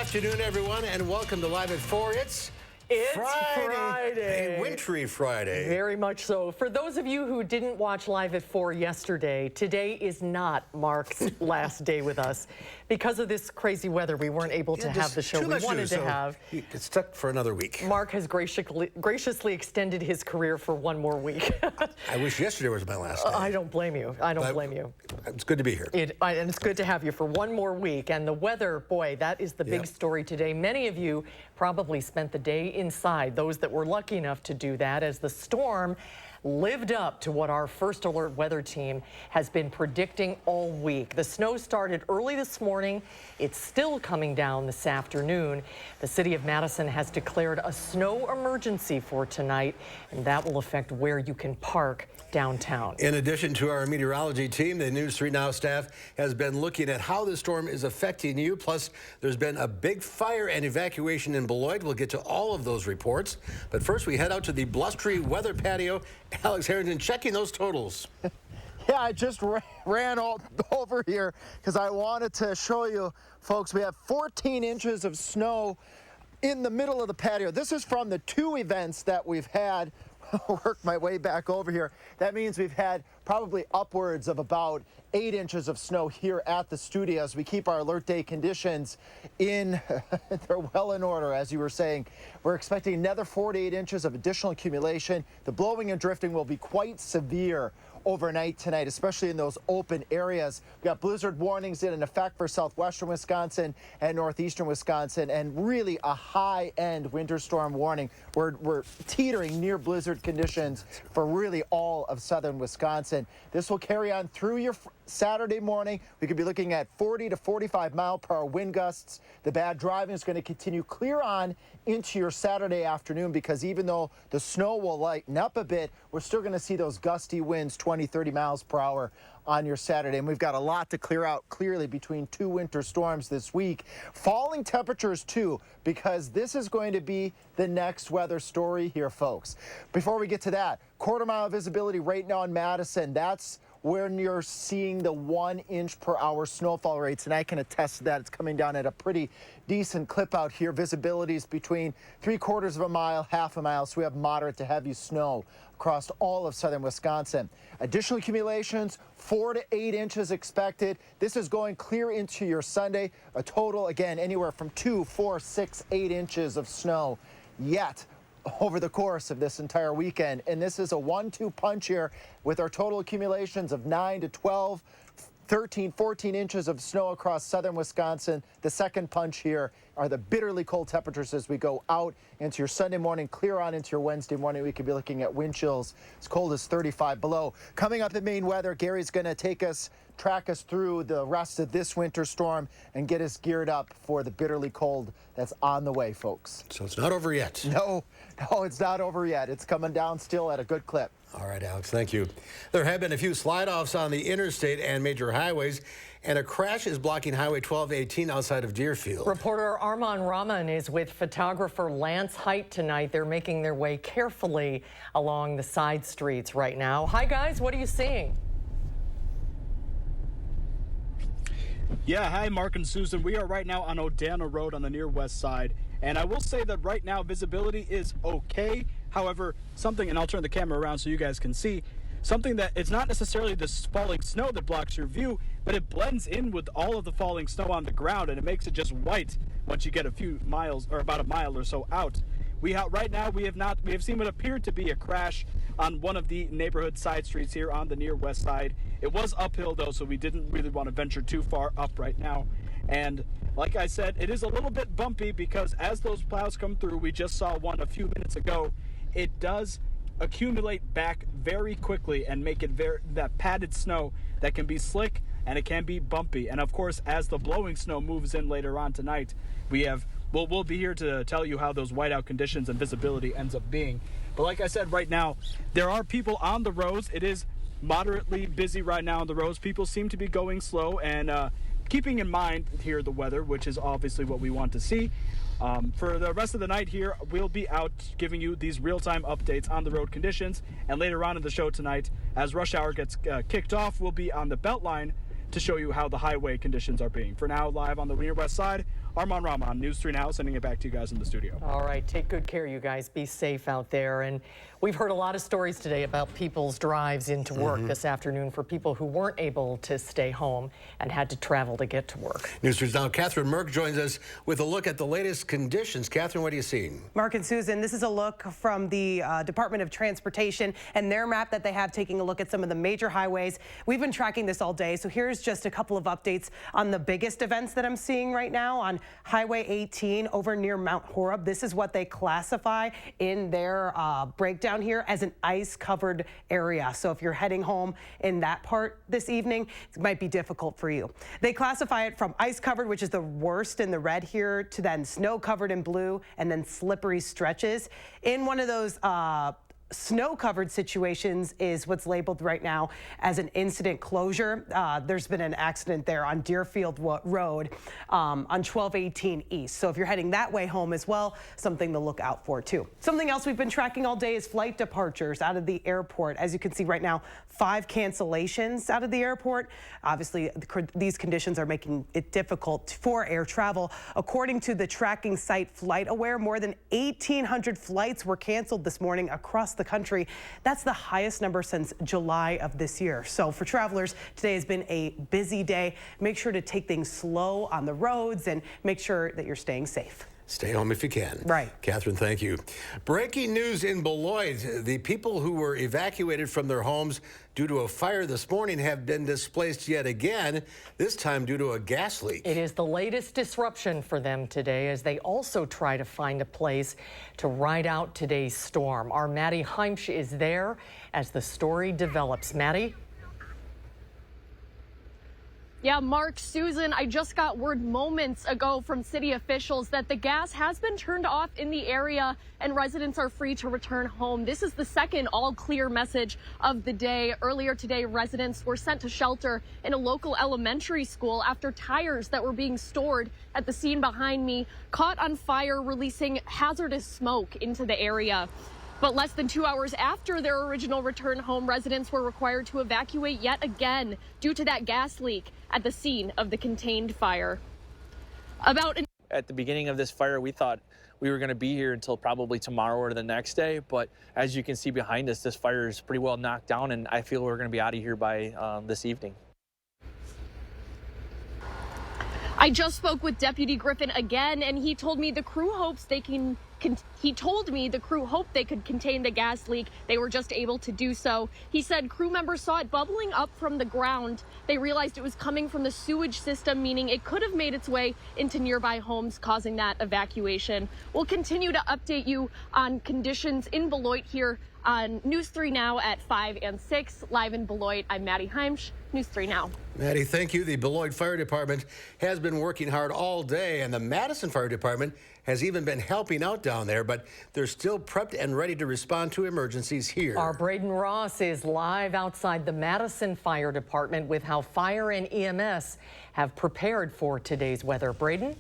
afternoon, everyone, and welcome to Live at 4. It's Friday. A wintry Friday. Very much so. For those of you who didn't watch Live at 4 yesterday, today is not Mark's last day with us. Because of this crazy weather, we weren't able to have the show we wanted to have. He gets stuck for another week. Mark has graciously extended his career for one more week. I wish yesterday was my last day. I don't blame you. I don't blame you. It's good to be here. And it's good to have you for one more week. And the weather, boy, that is the big story today. Many of you probably spent the day inside, those that were lucky enough to do that, as the storm lived up to what our First Alert weather team has been predicting all week. The snow started early this morning. It's still coming down this afternoon. The city of Madison has declared a snow emergency for tonight, and that will affect where you can park downtown. In addition to our meteorology team, the News 3 Now staff has been looking at how the storm is affecting you. Plus, there's been a big fire and evacuation in Beloit. We'll get to all of those reports. But first, we head out to the blustery weather patio. Alex Harrington checking those totals. Yeah, I just ran all over here because I wanted to show you, folks, we have 14 inches of snow in the middle of the patio. This is from the two events that we've had. Work my way back over here. That means we've had probably upwards of about 8 inches of snow here at the studios. We keep our alert day conditions in, they're well in order, as you were saying. We're expecting another 4 to 8 inches of additional accumulation. The blowing and drifting will be quite severe overnight tonight, especially in those open areas. We've got blizzard warnings in effect for southwestern Wisconsin and northeastern Wisconsin, and really a high-end winter storm warning. We're teetering near blizzard conditions for really all of southern Wisconsin. This will carry on through your Saturday morning. We could be looking at 40 to 45 mile per hour wind gusts. The bad driving is going to continue clear on into your Saturday afternoon, because even though the snow will lighten up a bit, we're still going to see those gusty winds, 20, 30 miles per hour on your Saturday. And we've got a lot to clear out clearly between two winter storms this week. Falling temperatures too, because this is going to be the next weather story here, folks. Before we get to that, quarter-mile visibility right now in Madison. That's where you're seeing the 1 inch per hour snowfall rates, and I can attest to that. It's coming down at a pretty decent clip out here. Visibility is between 3/4 of a mile, half a mile, so we have moderate to heavy snow across all of southern Wisconsin. Additional accumulations, 4 to 8 inches expected. This is going clear into your Sunday. A total, again, anywhere from 2, 4, 6, 8 inches of snow yet over the course of this entire weekend. And this is a 1-2 punch here with our total accumulations of 9 to 12, 13, 14 inches of snow across southern Wisconsin. The second punch here are the bitterly cold temperatures as we go out into your Sunday morning, clear on into your Wednesday morning. We could be looking at wind chills as cold as 35 below. Coming up in Maine weather, Gary's going to track us through the rest of this winter storm and get us geared up for the bitterly cold that's on the way, folks. So it's not over yet. No, it's not over yet. It's coming down still at a good clip. All right, Alex, thank you. There have been a few slide-offs on the interstate and major highways, and a crash is blocking Highway 1218 outside of Deerfield. Reporter Arman Rahman is with photographer Lance Height tonight. They're making their way carefully along the side streets right now. Hi, guys. What are you seeing? Yeah, hi, Mark and Susan. We are right now on Odana Road on the near west side, and I will say that right now visibility is okay. However, something, and I'll turn the camera around so you guys can see, something that it's not necessarily the falling snow that blocks your view, but it blends in with all of the falling snow on the ground, and it makes it just white once you get a few miles, or about a mile or so out. Right now we have seen what appeared to be a crash on one of the neighborhood side streets here on the near west side. It was uphill though, so we didn't really want to venture too far up right now. And like I said, it is a little bit bumpy because as those plows come through, we just saw one a few minutes ago, it does accumulate back very quickly and make it that padded snow that can be slick and it can be bumpy. And of course, as the blowing snow moves in later on tonight, we'll be here to tell you how those whiteout conditions and visibility ends up being. But like I said, right now, there are people on the roads. It is moderately busy right now on the roads. People seem to be going slow and keeping in mind here the weather, which is obviously what we want to see. For the rest of the night here, we'll be out giving you these real-time updates on the road conditions. And later on in the show tonight, as rush hour gets kicked off, we'll be on the Beltline to show you how the highway conditions are being. For now, live on the near west side, Armand Rahman, News 3 Now, sending it back to you guys in the studio. All right, take good care, you guys. Be safe out there. And we've heard a lot of stories today about people's drives into work this afternoon for people who weren't able to stay home and had to travel to get to work. News 3's now Catherine Merck joins us with a look at the latest conditions. Catherine, what are you seeing? Mark and Susan, this is a look from the Department of Transportation and their map that they have taking a look at some of the major highways. We've been tracking this all day, so here's just a couple of updates on the biggest events that I'm seeing right now on Highway 18 over near Mount Horeb. This is what they classify in their breakdown here as an ice-covered area. So if you're heading home in that part this evening, it might be difficult for you. They classify it from ice-covered, which is the worst in the red here, to then snow-covered in blue, and then slippery stretches. In one of those snow-covered situations is what's labeled right now as an incident closure. There's been an accident there on Deerfield Road on 1218 East. So if you're heading that way home as well, something to look out for too. Something else we've been tracking all day is flight departures out of the airport. As you can see right now, 5 cancellations out of the airport. Obviously, these conditions are making it difficult for air travel. According to the tracking site FlightAware, more than 1,800 flights were canceled this morning across the country. That's the highest number since July of this year. So for travelers, today has been a busy day. Make sure to take things slow on the roads and make sure that you're staying safe. Stay home if you can. Right. Catherine, thank you. Breaking news in Beloit. The people who were evacuated from their homes due to a fire this morning have been displaced yet again, this time due to a gas leak. It is the latest disruption for them today as they also try to find a place to ride out today's storm. Our Maddie Heimsch is there as the story develops. Maddie? Yeah, Mark, Susan, I just got word moments ago from city officials that the gas has been turned off in the area and residents are free to return home. This is the second all clear message of the day. Earlier today, residents were sent to shelter in a local elementary school after tires that were being stored at the scene behind me caught on fire, releasing hazardous smoke into the area. But less than 2 hours after their original return home, residents were required to evacuate yet again due to that gas leak at the scene of the contained fire. At the beginning of this fire, we thought we were going to be here until probably tomorrow or the next day. But as you can see behind us, this fire is pretty well knocked down, and I feel we're going to be out of here by this evening. I just spoke with Deputy Griffin again, and he told me the crew hopes they can. He told me the crew hoped they could contain the gas leak. They were just able to do so. He said crew members saw it bubbling up from the ground. They realized it was coming from the sewage system, meaning it could have made its way into nearby homes, causing that evacuation. We'll continue to update you on conditions in Beloit here on News 3 Now at 5 and 6. Live in Beloit, I'm Maddie Heimsch, News 3 Now. Maddie, thank you. The Beloit Fire Department has been working hard all day, and the Madison Fire Department has even been helping out down there, but they're still prepped and ready to respond to emergencies here. Our Braden Ross is live outside the Madison Fire Department with how fire and EMS have prepared for today's weather. Braden?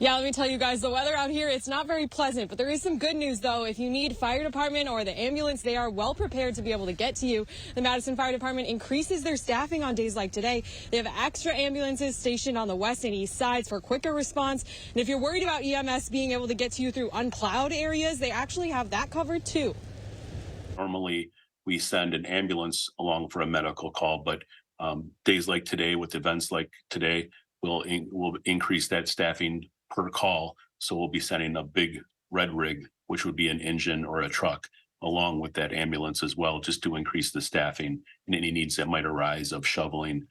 Yeah, let me tell you guys, the weather out here, it's not very pleasant, but there is some good news, though. If you need fire department or the ambulance, they are well prepared to be able to get to you. The Madison Fire Department increases their staffing on days like today. They have extra ambulances stationed on the west and east sides for quicker response. And if you're worried about EMS being able to get to you through unplowed areas, they actually have that covered, too. Normally, we send an ambulance along for a medical call, but days like today, with events like today, we'll increase that staffing per call. So we'll be sending a big red rig, which would be an engine or a truck, along with that ambulance as well, just to increase the staffing and any needs that might arise of shoveling.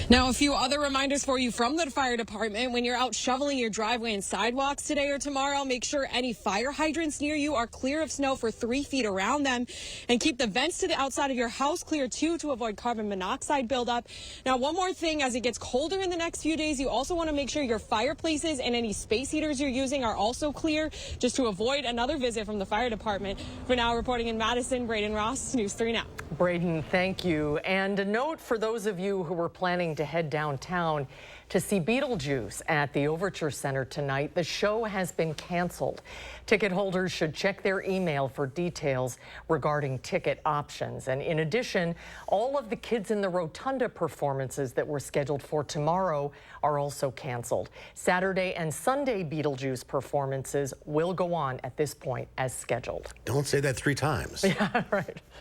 Now, a few other reminders for you from the fire department. When you're out shoveling your driveway and sidewalks today or tomorrow, make sure any fire hydrants near you are clear of snow for 3 feet around them, and keep the vents to the outside of your house clear too to avoid carbon monoxide buildup. Now, one more thing, as it gets colder in the next few days, you also want to make sure your fireplaces and any space heaters you're using are also clear, just to avoid another visit from the fire department. For now, reporting in Madison, Braden Ross, News 3 Now. Braden, thank you. And a note for those of you who were planning to head downtown to see Beetlejuice at the Overture Center tonight. The show has been canceled. Ticket holders should check their email for details regarding ticket options. And in addition, all of the Kids in the Rotunda performances that were scheduled for tomorrow are also canceled. Saturday and Sunday Beetlejuice performances will go on at this point as scheduled. Don't say that 3 times. Yeah, right.